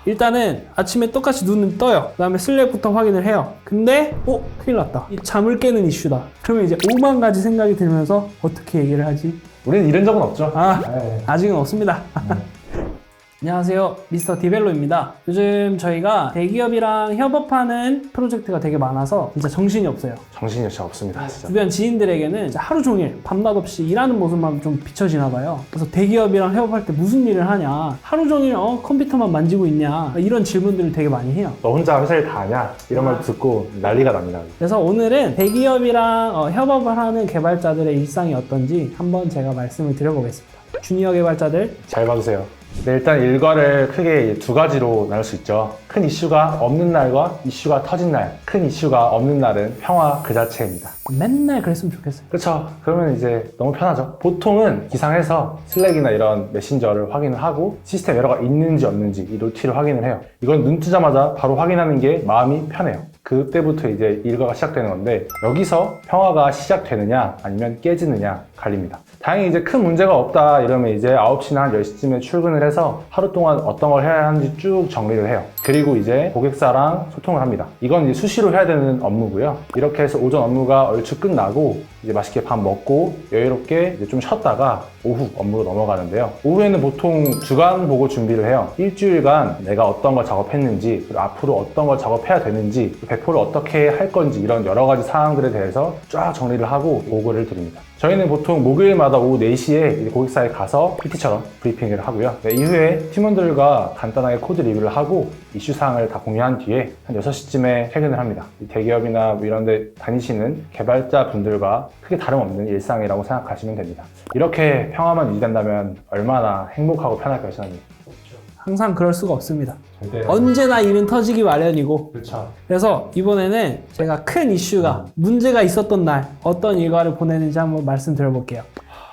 일단은 아침에 똑같이 눈은 떠요. 그 다음에 슬랙부터 확인을 해요. 근데 큰일 났다. 이 잠을 깨는 이슈다. 그러면 이제 5만 가지 생각이 들면서 어떻게 얘기를 하지? 우리는 이런 적은 없죠. 아직은 없습니다. 안녕하세요, 미스터 디벨로입니다. 요즘 저희가 대기업이랑 협업하는 프로젝트가 되게 많아서 진짜 정신이 없어요. 정신이 진짜 없습니다. 진짜. 주변 지인들에게는 진짜 하루 종일 밤낮 없이 일하는 모습만 좀 비춰지나 봐요. 그래서 대기업이랑 협업할 때 무슨 일을 하냐, 하루 종일 컴퓨터만 만지고 있냐, 이런 질문들을 되게 많이 해요. 너 혼자 회사일 다 아냐? 이런 말 듣고 난리가 납니다. 그래서 오늘은 대기업이랑 협업을 하는 개발자들의 일상이 어떤지 한번 제가 말씀을 드려보겠습니다. 주니어 개발자들 잘 봐주세요. 네, 일단 일과를 크게 두 가지로 나눌 수 있죠. 큰 이슈가 없는 날과 이슈가 터진 날. 큰 이슈가 없는 날은 평화 그 자체입니다. 맨날 그랬으면 좋겠어요. 그렇죠. 그러면 이제 너무 편하죠. 보통은 기상해서 슬랙이나 이런 메신저를 확인을 하고 시스템 에러가 있는지 없는지 이 노티를 확인을 해요. 이건 눈 뜨자마자 바로 확인하는 게 마음이 편해요. 그때부터 이제 일과가 시작되는 건데, 여기서 평화가 시작되느냐 아니면 깨지느냐 갈립니다. 다행히 이제 큰 문제가 없다 이러면 이제 9시나 한 10시쯤에 출근을 해서 하루 동안 어떤 걸 해야 하는지 쭉 정리를 해요. 그리고 이제 고객사랑 소통을 합니다. 이건 이제 수시로 해야 되는 업무고요. 이렇게 해서 오전 업무가 얼추 끝나고 이제 맛있게 밥 먹고 여유롭게 이제 좀 쉬었다가 오후 업무로 넘어가는데요. 오후에는 보통 주간 보고 준비를 해요. 일주일간 내가 어떤 걸 작업했는지, 그리고 앞으로 어떤 걸 작업해야 되는지, 배포를 어떻게 할 건지, 이런 여러 가지 사항들에 대해서 쫙 정리를 하고 보고를 드립니다. 저희는 보통 목요일마다 오후 4시에 고객사에 가서 PT처럼 브리핑을 하고요. 네, 이후에 팀원들과 간단하게 코드 리뷰를 하고 이슈사항을 다 공유한 뒤에 한 6시쯤에 퇴근을 합니다. 대기업이나 이런 데 다니시는 개발자 분들과 크게 다름없는 일상이라고 생각하시면 됩니다. 이렇게 평화만 유지된다면 얼마나 행복하고 편할까요, 저는? 항상 그럴 수가 없습니다. 절대. 언제나 일은 터지기 마련이고. 그렇죠. 그래서 이번에는 제가 큰 이슈가 문제가 있었던 날 어떤 일과를 보내는지 한번 말씀드려볼게요.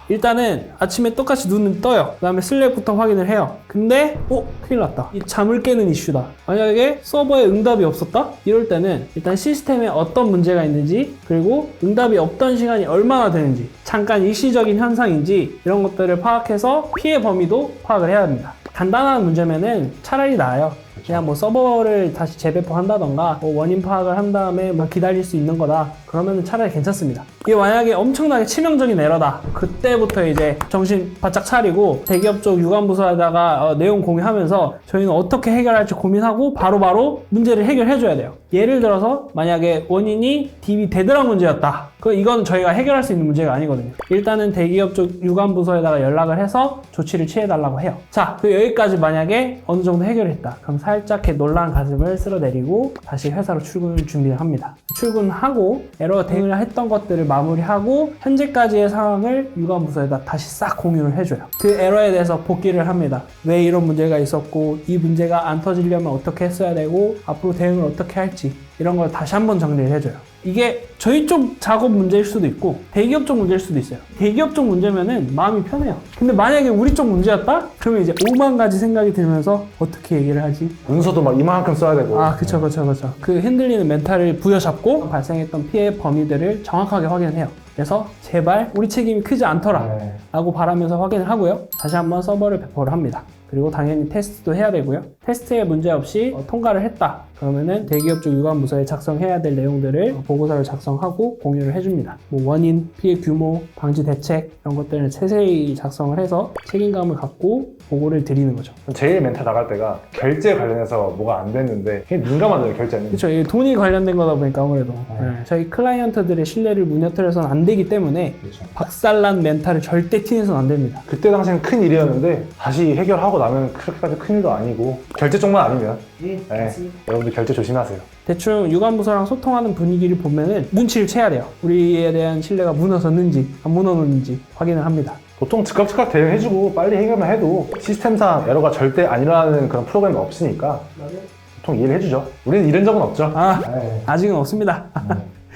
일단은 아침에 똑같이 눈은 떠요. 그 다음에 슬랙부터 확인을 해요. 근데 큰일 났다. 이 잠을 깨는 이슈다. 만약에 서버에 응답이 없었다? 이럴 때는 일단 시스템에 어떤 문제가 있는지, 그리고 응답이 없던 시간이 얼마나 되는지, 잠깐 일시적인 현상인지, 이런 것들을 파악해서 피해 범위도 파악을 해야 합니다. 간단한 문제면은 차라리 나아요. 그냥 뭐 서버를 다시 재배포한다던가 원인 파악을 한 다음에 기다릴 수 있는 거다. 그러면 차라리 괜찮습니다. 이게 만약에 엄청나게 치명적인 에러다. 그때부터 이제 정신 바짝 차리고 대기업 쪽 유관부서에다가 내용 공유하면서 저희는 어떻게 해결할지 고민하고 바로바로 문제를 해결해 줘야 돼요. 예를 들어서 만약에 원인이 DB 데드락 문제였다. 이건 저희가 해결할 수 있는 문제가 아니거든요. 일단은 대기업 쪽 유관부서에다가 연락을 해서 조치를 취해달라고 해요. 자, 여기까지 만약에 어느 정도 해결했다. 그럼 살짝 놀란 가슴을 쓸어내리고 다시 회사로 출근을 준비를 합니다. 출근하고 에러 대응을 했던 것들을 마무리하고 현재까지의 상황을 유관부서에다 다시 싹 공유를 해줘요. 그 에러에 대해서 복기를 합니다. 왜 이런 문제가 있었고, 이 문제가 안 터지려면 어떻게 했어야 되고, 앞으로 대응을 어떻게 할지, 이런 걸 다시 한번 정리를 해줘요. 이게 저희 쪽 작업 문제일 수도 있고 대기업 쪽 문제일 수도 있어요. 대기업 쪽 문제면은 마음이 편해요. 근데 만약에 우리 쪽 문제였다? 그러면 이제 5만 가지 생각이 들면서 어떻게 얘기를 하지? 문서도 막 이만큼 써야 되고. 그쵸. 그 흔들리는 멘탈을 부여잡고 발생했던 피해 범위들을 정확하게 확인을 해요. 그래서 제발 우리 책임이 크지 않더라 라고 바라면서 확인을 하고요. 다시 한번 서버를 배포를 합니다. 그리고 당연히 테스트도 해야 되고요. 테스트에 문제 없이 통과를 했다. 그러면은 대기업 쪽 유관부서에 작성해야 될 내용들을 보고서를 작성하고 공유를 해줍니다. 원인, 피해 규모, 방지 대책 이런 것들을 세세히 작성을 해서 책임감을 갖고 보고를 드리는 거죠. 제일 멘탈 나갈 때가 결제 관련해서 뭐가 안 됐는데 그게 민감하잖아요, 결제는. 그렇죠. 돈이 관련된 거다 보니까 아무래도 저희 클라이언트들의 신뢰를 무너뜨려서는 안 되기 때문에 그렇죠. 박살난 멘탈을 절대 티내서는 안 됩니다. 그때 당시엔 큰 일이었는데 다시 해결하고 나면 그렇게까지 큰 일도 아니고 결제 쪽만 아니면 여러분들 결제 조심하세요. 대충 유관부서랑 소통하는 분위기를 보면은 눈치를 채야 돼요. 우리에 대한 신뢰가 무너졌는지 안 무너졌는지 확인을 합니다. 보통 즉각 대응해주고 빨리 해결만 해도 시스템상 에러가 절대 안 일어나는 그런 프로그램이 없으니까 보통 이해를 해주죠. 우리는 이런 적은 없죠. 아직은 없습니다.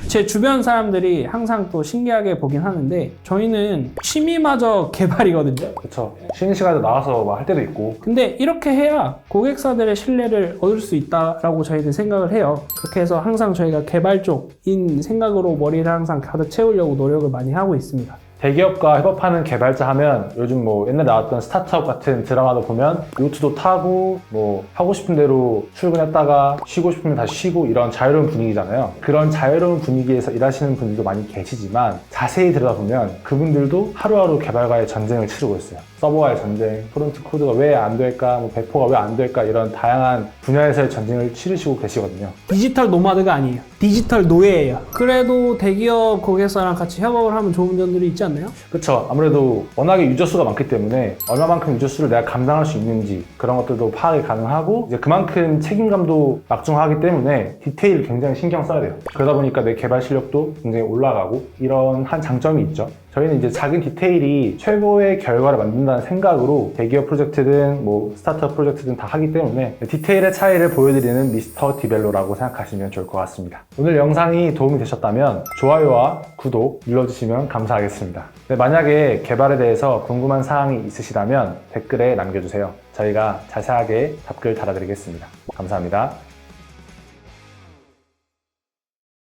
제 주변 사람들이 항상 또 신기하게 보긴 하는데 저희는 취미마저 개발이거든요. 그렇죠. 쉬는 시간에 나가서 막 할 때도 있고. 근데 이렇게 해야 고객사들의 신뢰를 얻을 수 있다라고 저희는 생각을 해요. 그렇게 해서 항상 저희가 개발 쪽인 생각으로 머리를 항상 가득 채우려고 노력을 많이 하고 있습니다. 대기업과 협업하는 개발자 하면 요즘 뭐 옛날에 나왔던 스타트업 같은 드라마도 보면 요트도 타고 뭐 하고 싶은 대로 출근했다가 쉬고 싶으면 다시 쉬고 이런 자유로운 분위기잖아요. 그런 자유로운 분위기에서 일하시는 분들도 많이 계시지만 자세히 들여다보면 그분들도 하루하루 개발과의 전쟁을 치르고 있어요. 서버와의 전쟁, 프론트 코드가 왜 안 될까, 뭐 배포가 왜 안 될까 이런 다양한 분야에서의 전쟁을 치르시고 계시거든요. 디지털 노마드가 아니에요. 디지털 노예예요. 그래도 대기업 고객사랑 같이 협업을 하면 좋은 점들이 있지 않나요? 그렇죠. 아무래도 워낙에 유저 수가 많기 때문에 얼마만큼 유저 수를 내가 감당할 수 있는지 그런 것들도 파악이 가능하고 이제 그만큼 책임감도 막중하기 때문에 디테일을 굉장히 신경 써야 돼요. 그러다 보니까 내 개발 실력도 굉장히 올라가고 이런 한 장점이 있죠. 저희는 이제 작은 디테일이 최고의 결과를 만든다는 생각으로 대기업 프로젝트든 뭐 스타트업 프로젝트든 다 하기 때문에 디테일의 차이를 보여드리는 미스터 디벨로라고 생각하시면 좋을 것 같습니다. 오늘 영상이 도움이 되셨다면 좋아요와 구독 눌러주시면 감사하겠습니다. 네, 만약에 개발에 대해서 궁금한 사항이 있으시다면 댓글에 남겨주세요. 저희가 자세하게 답글 달아드리겠습니다. 감사합니다.